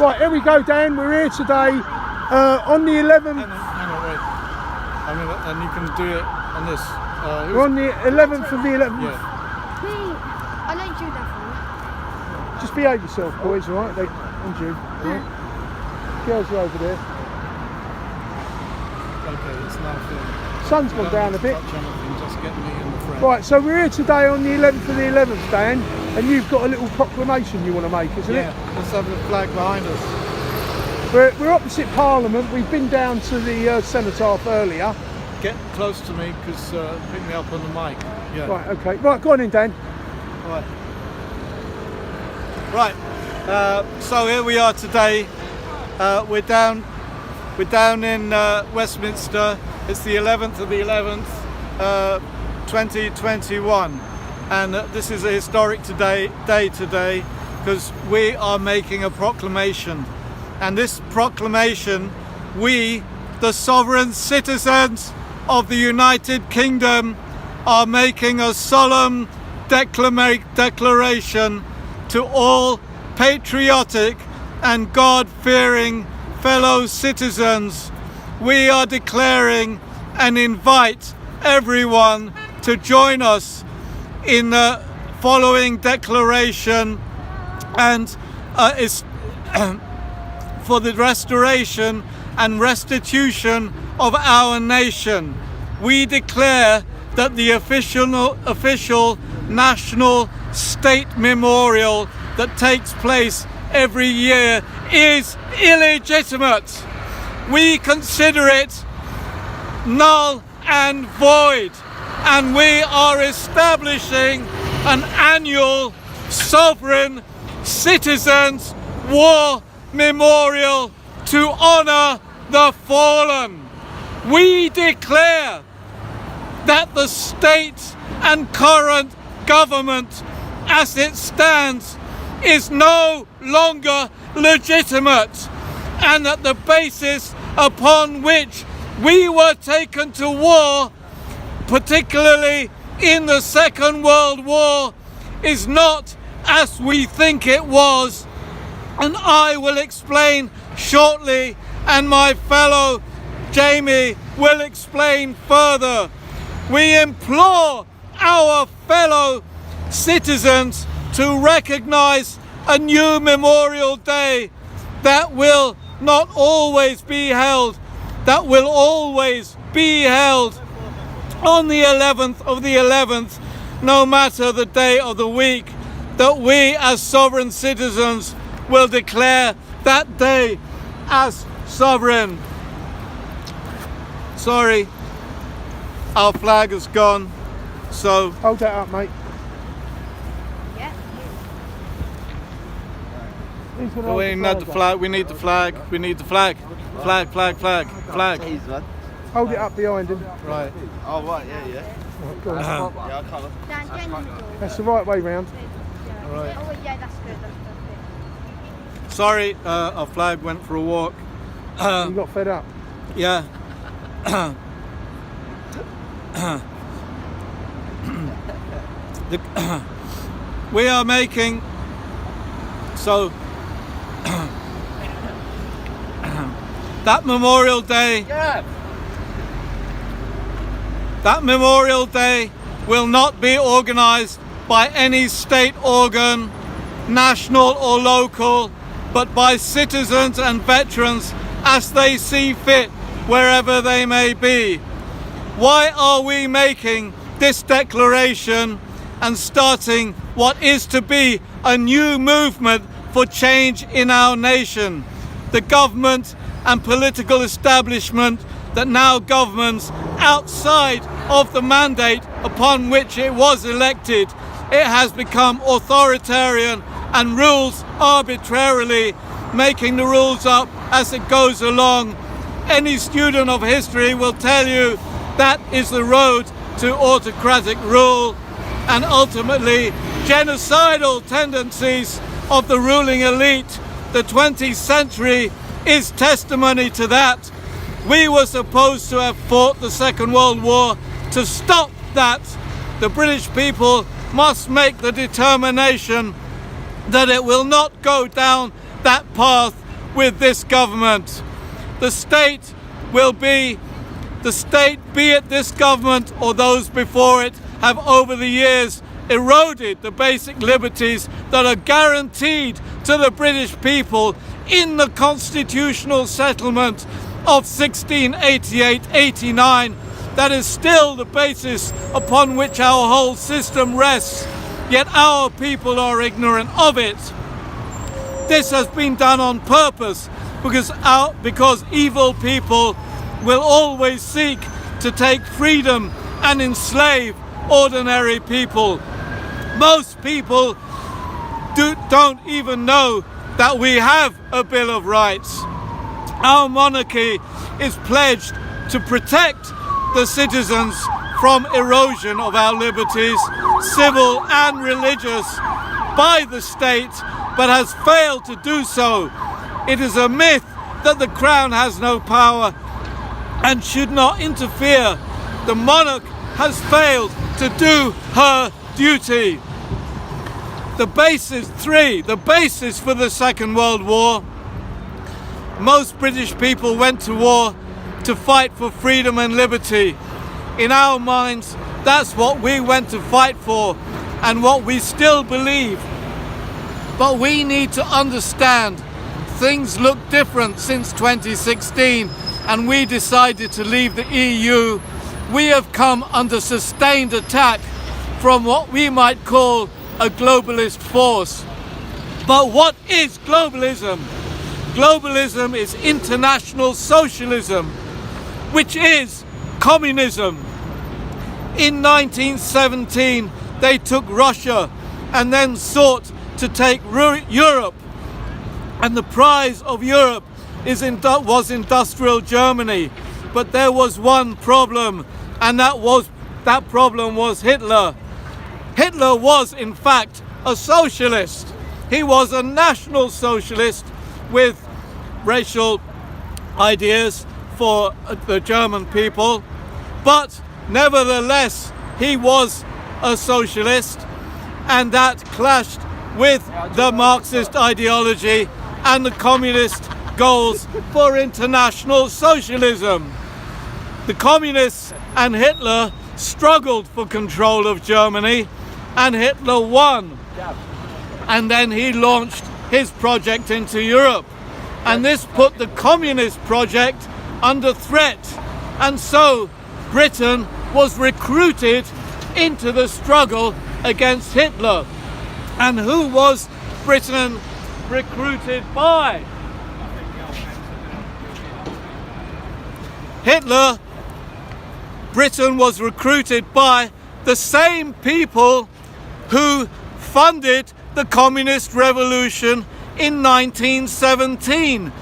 Right, here we go, Dan. We're here today on the 11th. Hang on, wait. I mean, and you can do it on this. We're on the 11th of the 11th. Yeah. I let you that. Just behave yourself, boys, all right? And you. All right? Girls are over there. Okay, it's now filmed. Sun's gone down a bit. Touch anything, just get me in the frame. Right, so we're here today on the 11th of the 11th, Dan, and you've got a little proclamation you want to make, isn't it? Yeah, let's have the flag behind us. We're opposite Parliament. We've been down to the Cenotaph earlier. Get close to me, because pick me up on the mic. Yeah. Right, okay. Right, go on in, Dan. Right. So here we are today. We're down in Westminster. It's the 11th of the 11th, 2021, and this is a historic day today because we are making a proclamation, and this proclamation, we, the sovereign citizens of the United Kingdom, are making a solemn declaration to all patriotic and God-fearing fellow citizens. We are declaring and invite everyone to join us in the following declaration, and is for the restoration and restitution of our nation. We declare that the official national state memorial that takes place every year is illegitimate. We consider it null and void, and we are establishing an annual Sovereign Citizens War Memorial to honour the fallen. We declare that the state and current government as it stands is no longer legitimate, and that the basis upon which we were taken to war, particularly in the Second World War, is not as we think it was, and I will explain shortly, and my fellow Jamie will explain further. We implore our fellow citizens to recognise a new Memorial Day that will not always be held, that will always be held on the 11th of the 11th, no matter the day of the week, that we as sovereign citizens will declare that day as sovereign. Sorry, our flag has gone, so... Hold that up, mate. We need the flag, we need the flag, we need the flag. Flag. Hold it up behind him. Right. Oh, right, yeah. Right, go on. Yeah, I can't. That's the right way round. Right. Oh, yeah, that's good. Sorry, our flag went for a walk. You got fed up. Yeah. We are making so that Memorial Day will not be organised by any state organ, national or local, but by citizens and veterans as they see fit, wherever they may be. Why are we making this declaration and starting what is to be a new movement for change in our nation? The government and political establishment that now governs outside of the mandate upon which it was elected, it has become authoritarian and rules arbitrarily, making the rules up as it goes along. Any student of history will tell you that is the road to autocratic rule, and ultimately genocidal tendencies of the ruling elite. The 20th century is testimony to that. We were supposed to have fought the Second World War to stop that. The British people must make the determination that it will not go down that path with this government. The state, be it this government or those before it, have over the years eroded the basic liberties that are guaranteed to the British people in the constitutional settlement of 1688-89. That is still the basis upon which our whole system rests, yet our people are ignorant of it. This has been done on purpose because evil people will always seek to take freedom and enslave ordinary people. Most people don't even know that we have a Bill of Rights. Our monarchy is pledged to protect the citizens from erosion of our liberties, civil and religious, by the state, but has failed to do so. It is a myth that the Crown has no power and should not interfere. The monarch has failed to do her duty. The basis for the Second World War. Most British people went to war to fight for freedom and liberty. In our minds, that's what we went to fight for and what we still believe. But we need to understand things look different since 2016 and we decided to leave the EU. We have come under sustained attack from what we might call a globalist force. But what is globalism? Globalism is international socialism, which is communism. In 1917, they took Russia and then sought to take Europe. And the prize of Europe was industrial Germany. But there was one problem, and that problem was Hitler. Hitler was, in fact, a socialist. He was a national socialist with racial ideas for the German people, but nevertheless he was a socialist, and that clashed with the Marxist ideology and the communist goals for international socialism. The communists and Hitler struggled for control of Germany, and Hitler won. And then he launched his project into Europe. And this put the communist project under threat. And so Britain was recruited into the struggle against Hitler. And who was Britain recruited by? Britain was recruited by the same people who funded the communist revolution in 1917.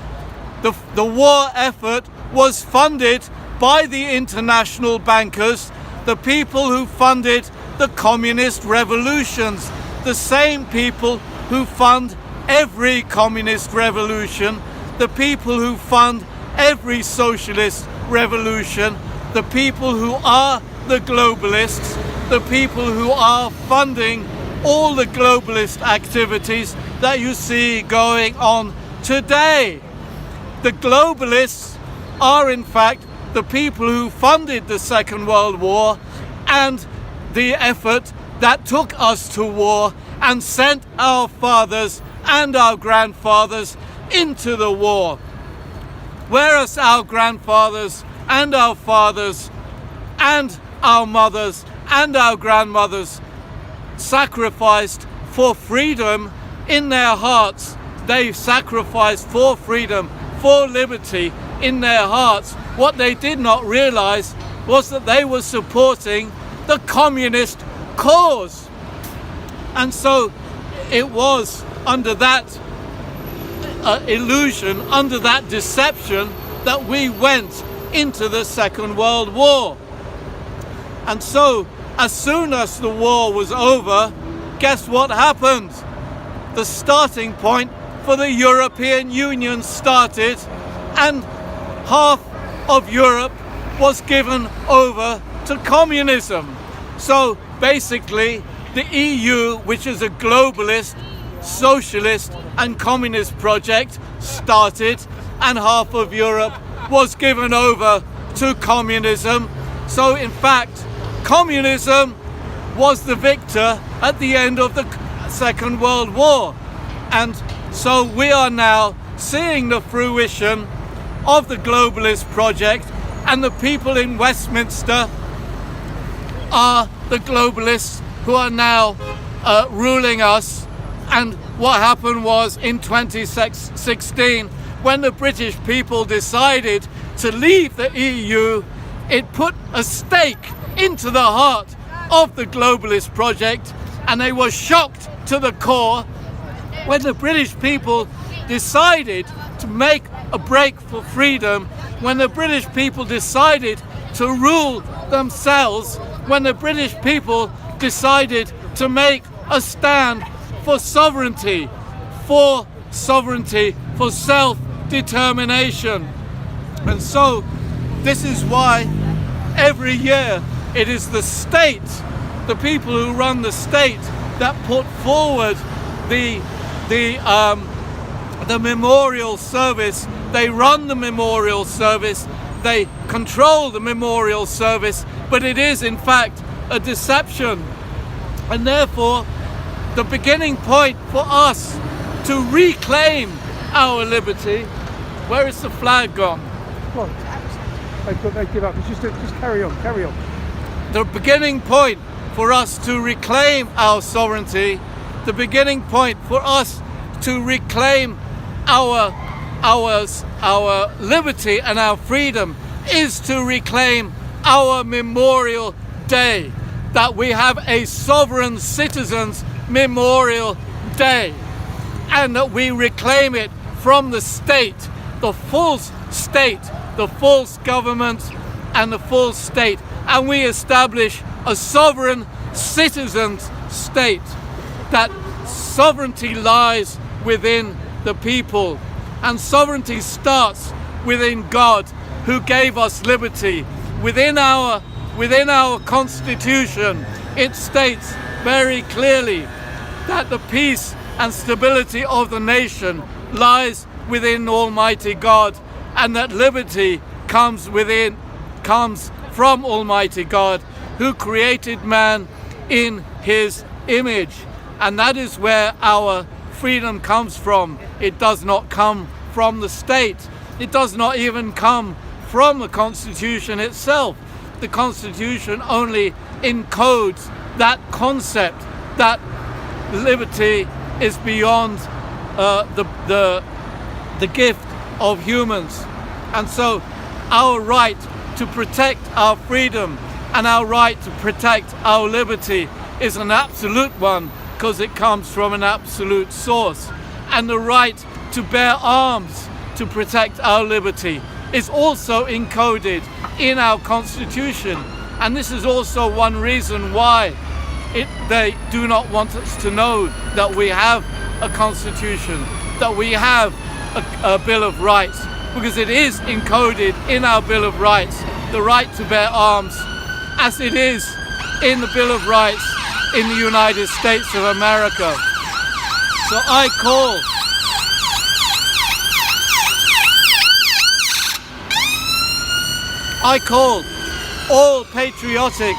The war effort was funded by the international bankers, the people who funded the communist revolutions, the same people who fund every communist revolution, the people who fund every socialist revolution, the people who are the globalists, the people who are funding all the globalist activities that you see going on today. The globalists are in fact the people who funded the Second World War and the effort that took us to war and sent our fathers and our grandfathers into the war. Whereas our grandfathers and our fathers and our mothers and our grandmothers sacrificed for freedom in their hearts. They sacrificed for freedom, for liberty in their hearts. What they did not realize was that they were supporting the communist cause. And so it was under that illusion, under that deception, that we went into the Second World War. And so as soon as the war was over, guess what happened? The starting point for the European Union started, and half of Europe was given over to communism. So basically the EU, which is a globalist, socialist and communist project started, and half of Europe was given over to communism. So in fact, communism was the victor at the end of the Second World War. And so we are now seeing the fruition of the globalist project, and the people in Westminster are the globalists who are now ruling us. And what happened was in 2016, when the British people decided to leave the EU, it put a stake into the heart of the globalist project, and they were shocked to the core when the British people decided to make a break for freedom, when the British people decided to rule themselves, when the British people decided to make a stand for sovereignty, for self-determination. And so this is why every year it is the state, the people who run the state, that put forward the memorial service. They run the memorial service, they control the memorial service, but it is in fact a deception. And therefore, the beginning point for us to reclaim our liberty, where is the flag gone? What? They give up. Just carry on. The beginning point for us to reclaim our sovereignty, the beginning point for us to reclaim our liberty and our freedom is to reclaim our Memorial Day, that we have a Sovereign Citizens Memorial Day, and that we reclaim it from the state, the false state, the false government and the false state, and we establish a sovereign citizens state, that sovereignty lies within the people, and sovereignty starts within God, who gave us liberty. Within our Constitution, it states very clearly that the peace and stability of the nation lies within Almighty God, and that liberty comes from Almighty God, who created man in his image. And that is where our freedom comes from. It does not come from the state. It does not even come from the Constitution itself. The Constitution only encodes that concept that liberty is beyond the gift of humans. And so our right to protect our freedom and our right to protect our liberty is an absolute one, because it comes from an absolute source. And the right to bear arms to protect our liberty is also encoded in our Constitution. And this is also one reason why they do not want us to know that we have a Constitution, that we have a Bill of Rights, because it is encoded in our Bill of Rights, the right to bear arms, as it is in the Bill of Rights in the United States of America. So I call all patriotic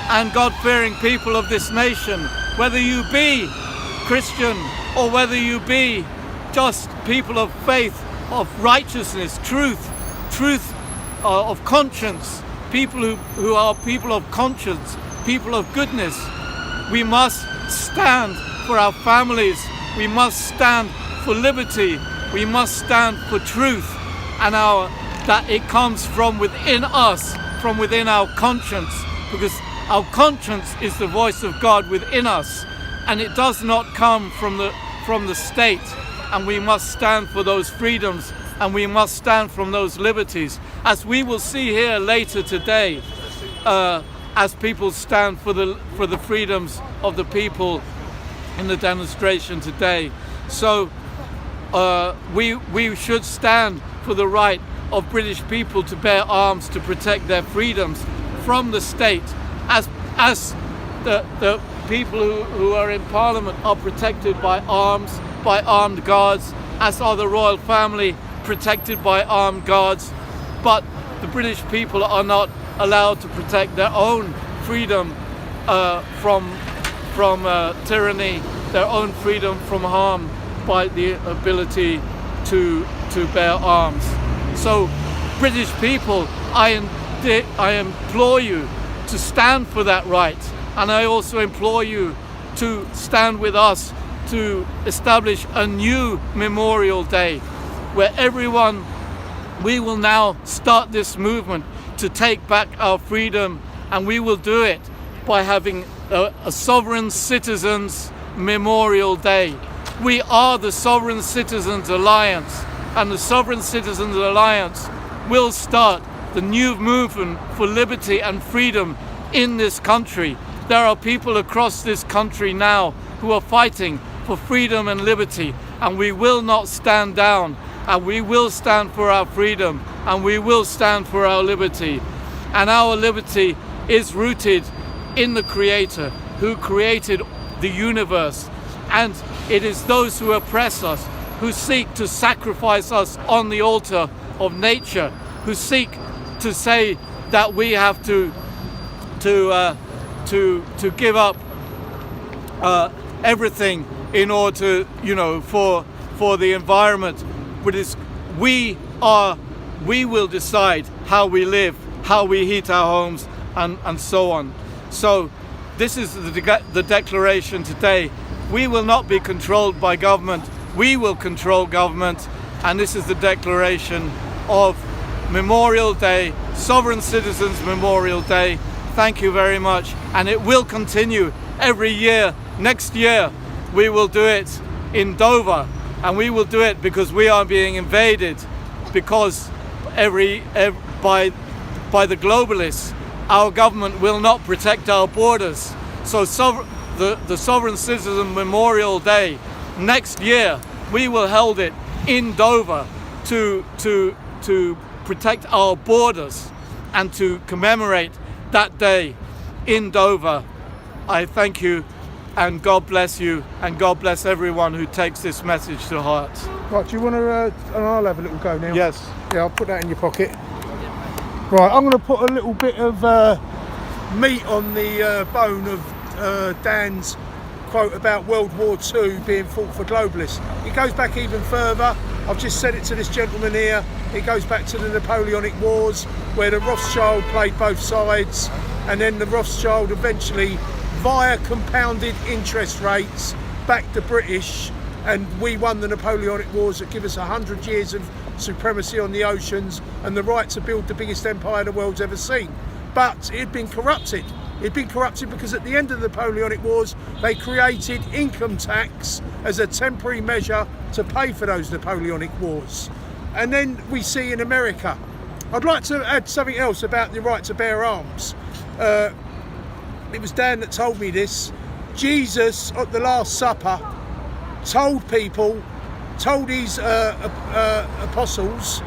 and God-fearing people of this nation, whether you be Christian or whether you be just people of faith, of righteousness, truth of conscience, people who are people of conscience, people of goodness. We must stand for our families. We must stand for liberty. We must stand for truth, and that it comes from within us, from within our conscience, because our conscience is the voice of God within us, and it does not come from the state. And we must stand for those freedoms, and we must stand from those liberties, as we will see here later today, as people stand for the freedoms of the people in the demonstration today. So we should stand for the right of British people to bear arms to protect their freedoms from the state, as the people who are in Parliament are protected by arms, by armed guards, as are the royal family protected by armed guards. But the British people are not allowed to protect their own freedom from tyranny, their own freedom from harm by the ability to bear arms. So, British people, I implore you to stand for that right, and I also implore you to stand with us to establish a new Memorial Day where we will now start this movement to take back our freedom, and we will do it by having a Sovereign Citizens Memorial Day. We are the Sovereign Citizens Alliance, and the Sovereign Citizens Alliance will start the new movement for liberty and freedom in this country. There are people across this country now who are fighting for freedom and liberty, and we will not stand down, and we will stand for our freedom, and we will stand for our liberty. And our liberty is rooted in the Creator who created the universe, and it is those who oppress us, who seek to sacrifice us on the altar of nature, who seek to say that we have to give up everything in order to, for the environment. But we will decide how we live, how we heat our homes, and so on. So this is the declaration today. We will not be controlled by government. We will control government. And this is the declaration of Memorial Day, Sovereign Citizens Memorial Day. Thank you very much. And it will continue every year. Next year, we will do it in Dover. And we will do it because we are being invaded, because by the globalists. Our government will not protect our borders. So the Sovereign Citizen Memorial Day next year, we will hold it in Dover to protect our borders and to commemorate that day in Dover. I thank you, and God bless you, and God bless everyone who takes this message to heart. Right, do you want to, and I'll have a little go now? Yes. Yeah, I'll put that in your pocket. Right, I'm going to put a little bit of meat on the bone of Dan's quote about World War II being fought for globalists. It goes back even further. I've just said it to this gentleman here. It goes back to the Napoleonic Wars, where the Rothschild played both sides, and then the Rothschild eventually, via compounded interest rates, backed the British, and we won the Napoleonic Wars that give us 100 years of supremacy on the oceans and the right to build the biggest empire the world's ever seen. But it had been corrupted. It had been corrupted because at the end of the Napoleonic Wars, they created income tax as a temporary measure to pay for those Napoleonic Wars. And then we see in America. I'd like to add something else about the right to bear arms. It was Dan that told me this. Jesus at the Last Supper told his apostles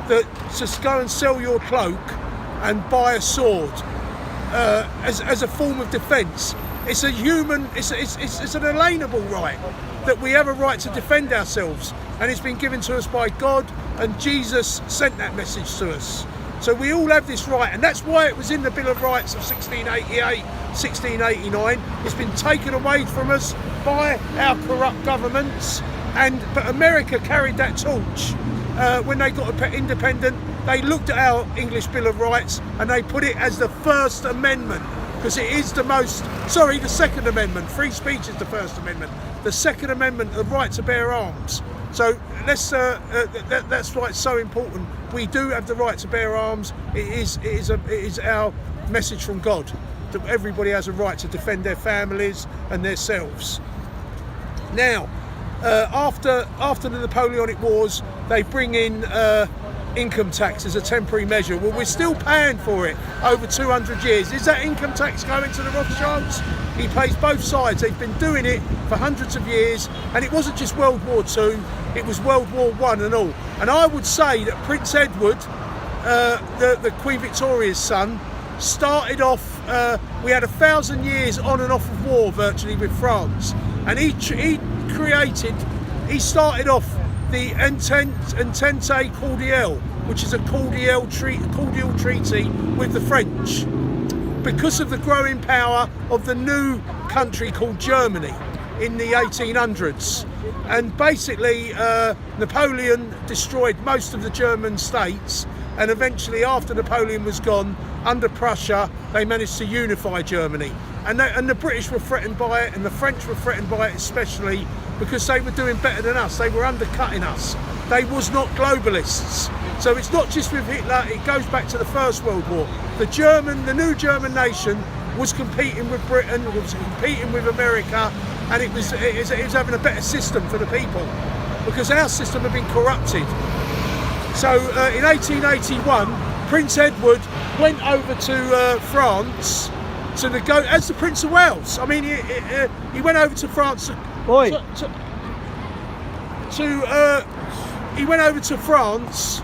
that to go and sell your cloak and buy a sword as a form of defence. It's a human, it's an inalienable right that we have a right to defend ourselves, and it's been given to us by God, and Jesus sent that message to us. So we all have this right, and that's why it was in the Bill of Rights of 1688, 1689. It's been taken away from us by our corrupt governments, but America carried that torch. When they got independent, they looked at our English Bill of Rights and they put it as the First Amendment, because it is the Second Amendment. Free speech is the First Amendment. The Second Amendment, the right to bear arms. So that's why it's so important. We do have the right to bear arms. It is our message from God that everybody has a right to defend their families and themselves. Now, after the Napoleonic Wars, they bring in income tax as a temporary measure. Well, we're still paying for it over 200 years. Is that income tax going to the Rothschilds? He pays both sides. They've been doing it for hundreds of years, and it wasn't just World War II, it was World War I and all. And I would say that Prince Edward, the Queen Victoria's son, started off, we had 1,000 years on and off of war virtually with France, and he started off the Entente Cordiale, which is a cordial treaty with the French, because of the growing power of the new country called Germany in the 1800s. And basically Napoleon destroyed most of the German states, and eventually after Napoleon was gone, under Prussia, they managed to unify Germany. And the British were threatened by it, and the French were threatened by it, especially because they were doing better than us. They were undercutting us. They was not globalists. So it's not just with Hitler, it goes back to the First World War. The new German nation was competing with Britain, was competing with America, and it was having a better system for the people, because our system had been corrupted. So in 1881, Prince Edward went over to France to negotiate as the Prince of Wales. I mean, he went over to France he went over to France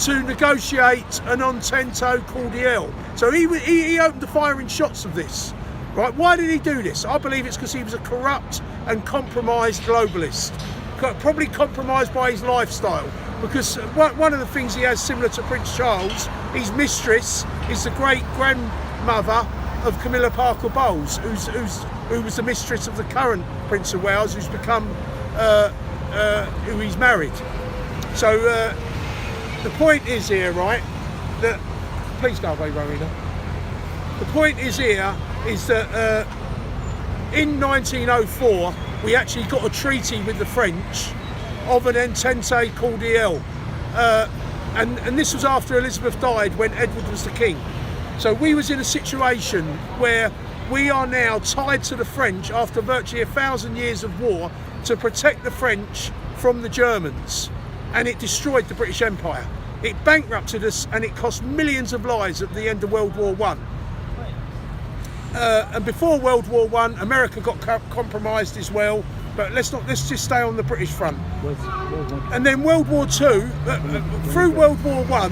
to negotiate an Entente Cordiale. So he opened the firing shots of this. Right? Why did he do this? I believe it's because he was a corrupt and compromised globalist, probably compromised by his lifestyle. Because one of the things he has similar to Prince Charles, his mistress is the great grandmother of Camilla Parker Bowles, who was the mistress of the current Prince of Wales, who's become who he's married. So the point is here, right? That please go away, Rowena. The point is here is that in 1904 we actually got a treaty with the French of an Entente Cordiale, and this was after Elizabeth died, when Edward was the king. So we was in a situation where we are now tied to the French after virtually 1,000 years of war to protect the French from the Germans, and it destroyed the British Empire. It bankrupted us, and it cost millions of lives at the end of World War I. And before World War I, America got compromised as well. But let's just stay on the British front. And then World War II, through World War I,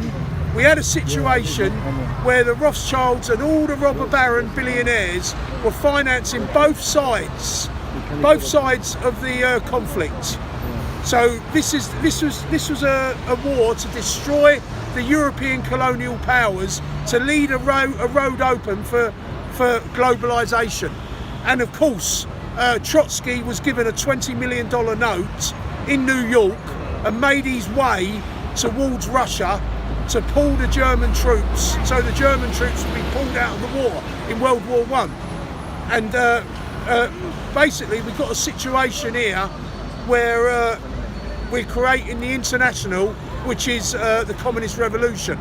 we had a situation where the Rothschilds and all the robber baron billionaires were financing both sides of the conflict. So this was a war to destroy the European colonial powers, to lead a road open for globalisation. And of course, Trotsky was given a $20 million note in New York and made his way towards Russia to pull the German troops, so the German troops would be pulled out of the war in World War I. And basically we've got a situation here where we're creating the International, which is the communist revolution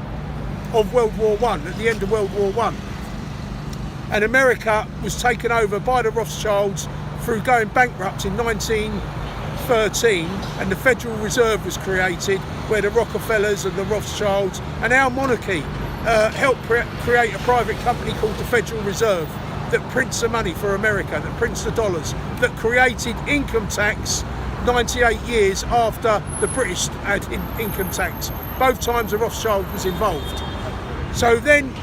of World War I, at the end of World War I. And America was taken over by the Rothschilds through going bankrupt in 1913, and the Federal Reserve was created, where the Rockefellers and the Rothschilds and our monarchy helped create a private company called the Federal Reserve that prints the money for America, that prints the dollars, that created income tax 98 years after the British had income tax. Both times the Rothschild was involved. So then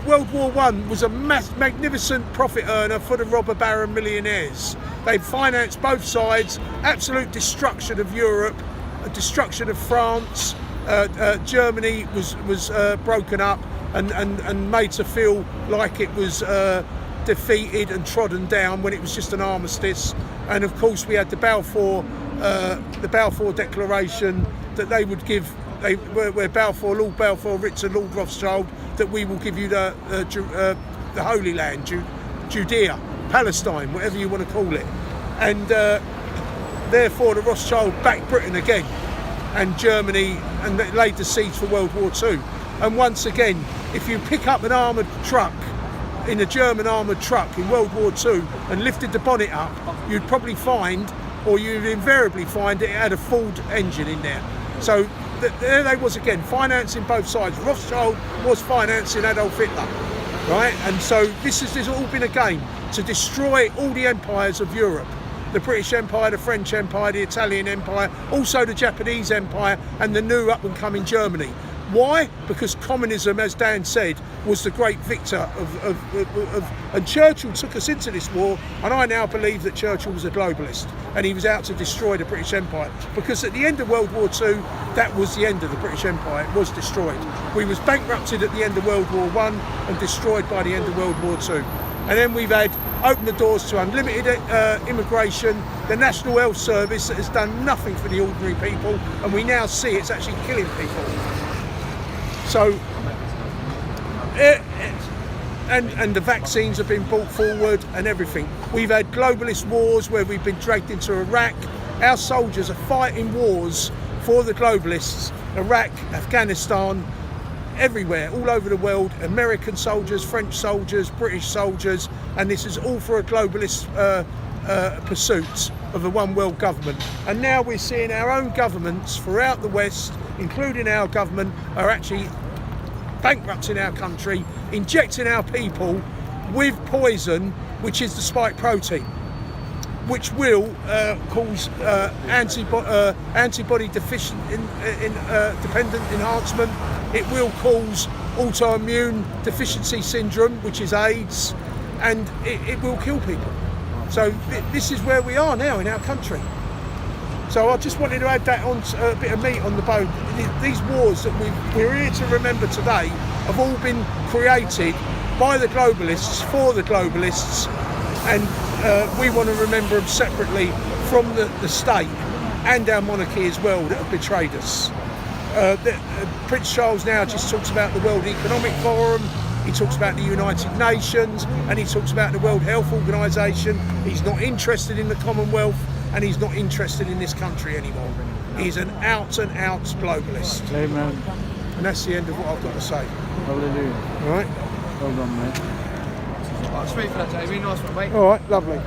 World War I was a magnificent profit earner for the robber baron millionaires. They financed both sides, absolute destruction of Europe, destruction of France. Germany was broken up and made to feel like it was defeated and trodden down when it was just an armistice. And of course we had the Balfour Declaration that they would give, where Balfour, Lord Balfour, Richard, Lord Rothschild, that we will give you the Holy Land, Judea, Palestine, whatever you want to call it. And therefore the Rothschild backed Britain again and Germany, and they laid the seeds for World War II. And once again, if you pick up an armoured truck, in a German armoured truck in World War II, and lifted the bonnet up, you'd probably find, or you'd invariably find, it had a Ford engine in there. So there they was again, financing both sides. Rothschild was financing Adolf Hitler, right? And so this has all been a game to destroy all the empires of Europe. The British Empire, the French Empire, the Italian Empire, also the Japanese Empire, and the new up and coming Germany. Why? Because communism, as Dan said, was the great victor and Churchill took us into this war, and I now believe that Churchill was a globalist and he was out to destroy the British Empire, because at the end of World War II, that was the end of the British Empire. It was destroyed. We was bankrupted at the end of World War I and destroyed by the end of World War II. And then we've had opened the doors to unlimited immigration, the National Health Service that has done nothing for the ordinary people, and we now see it's actually killing people. So, and the vaccines have been brought forward and everything. We've had globalist wars where we've been dragged into Iraq. Our soldiers are fighting wars for the globalists, Iraq, Afghanistan, everywhere, all over the world, American soldiers, French soldiers, British soldiers, and this is all for a globalist pursuit of a one world government. And now we're seeing our own governments throughout the West, including our government, are actually bankrupting our country, injecting our people with poison, which is the spike protein, which will cause antibody deficient dependent enhancement. It will cause autoimmune deficiency syndrome, which is AIDS, and it will kill people. So this is where we are now in our country. So I just wanted to add that on, a bit of meat on the bone. These wars that we're here to remember today have all been created by the globalists, for the globalists, and we want to remember them separately from the state and our monarchy as well that have betrayed us. Prince Charles now just talks about the World Economic Forum, he talks about the United Nations, and he talks about the World Health Organization. He's not interested in the Commonwealth, and he's not interested in this country anymore. He's an out and out globalist. Amen. And that's the end of what I've got to say. Hallelujah. All right? Well done, mate. Sweet for that, Jamie. Nice one, mate. All right, lovely.